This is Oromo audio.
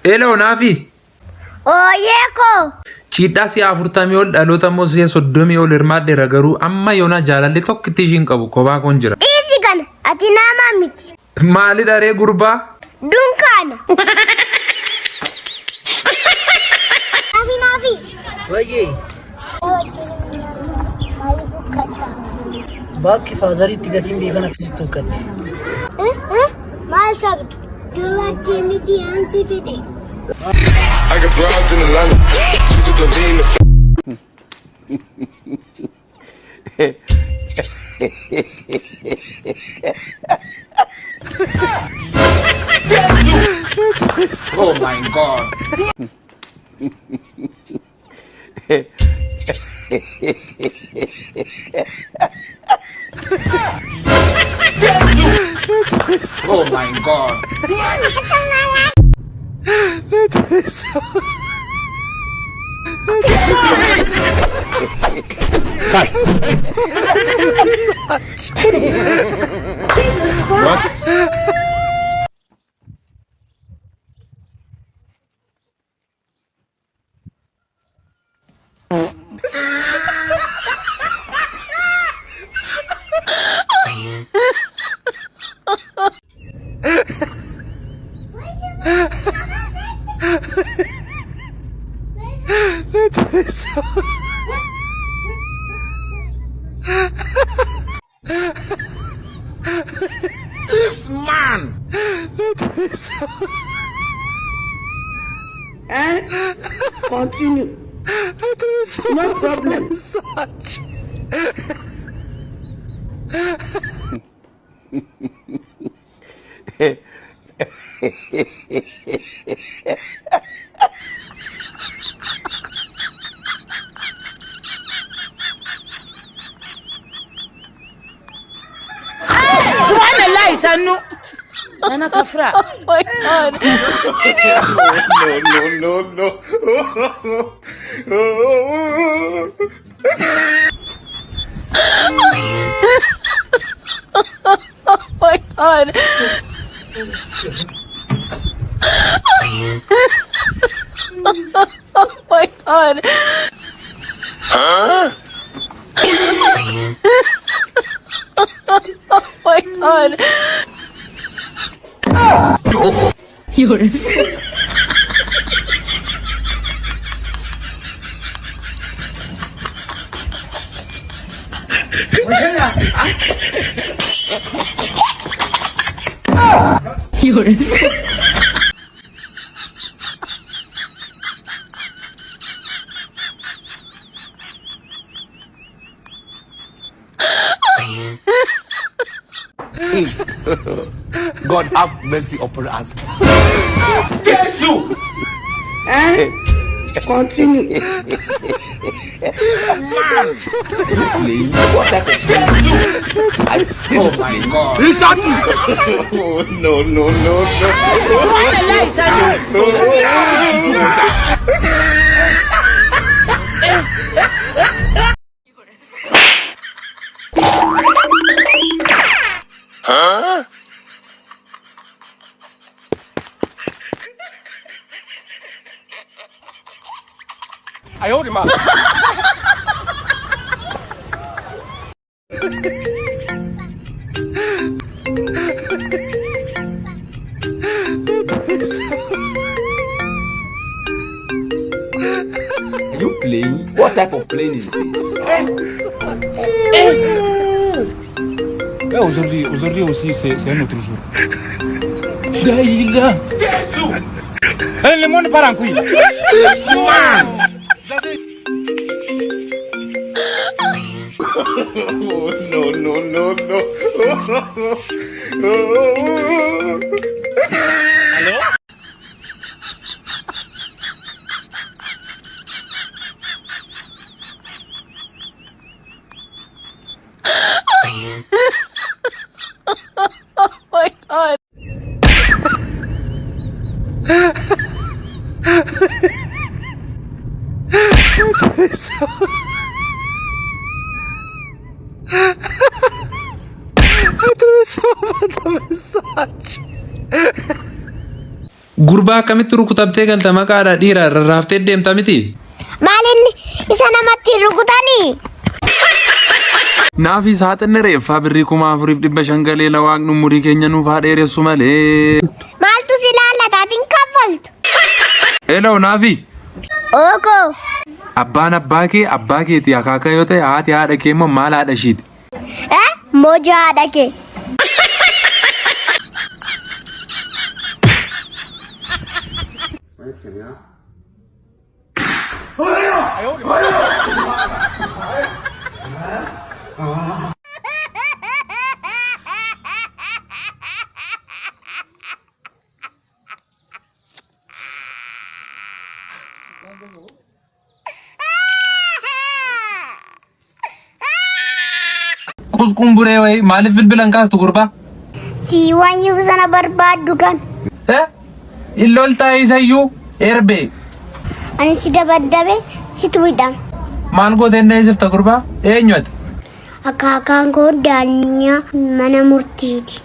Elo Nafi. Oyeko. Chida si afurtami ol dhalota mosee soddomi ol hirmaadde ragaru amma yoona jaalallee tokkitti ishiin qabu kophaa kon jira. Isi kana ati nama miti. Maali daree gurbaa? Dunkaana. Nafi. Wayye. Bakki faazari itti gatiin beekan akkasitti hojjate. Maal sabdu? Dubartii miti ansi fide. I got broads in Atlanta. She took the lean. Oh my God. Oh my God. What? This man. And continue. No problem. Subhanallah, Sanu. Ana kafra. Oh my God. No. Oh my God. Oh my God. Huh? Oh my God. You're God have mercy upon us. Jesus! And continue. Man! Please, what type of I Oh my God. No. Subhanallah, Sanu. Huh? I hold him up. Are you playing? What type of plane is this? Aujourd'hui aussi, c'est un autre jour. Daïla. Le monde part en couille. This man! No. Hello? oh my God. Gurbaa akkamitti rukutamtee galta maqaadha dhiira rarraaftee deemta miti? Maalinni isa namatti rukutanii? Naafi saaxinni reeffaa birrii 4,500 galeela waaqni umurii keenya nuuf haa dheeressu malee. Maaltu si laallataatiin kaffaltu? Hello naafi. Ooko. Abbaan abbaa keetii akaaka yoo ta'e haati haadha kee immoo maal haadha ishiiti? Moja haadha kee. Kuskumburee wayi maaliif bilbilan kaastu gurbaa? Si waan yoo sana barbaaddu kan. Illool taayisayyuu erbee. Ani si dabaddabe situ hidhama. Maal gooteen dheessifta gurbaa? Eenyuati? Akaakaan koo daanyaa mana murtiiti.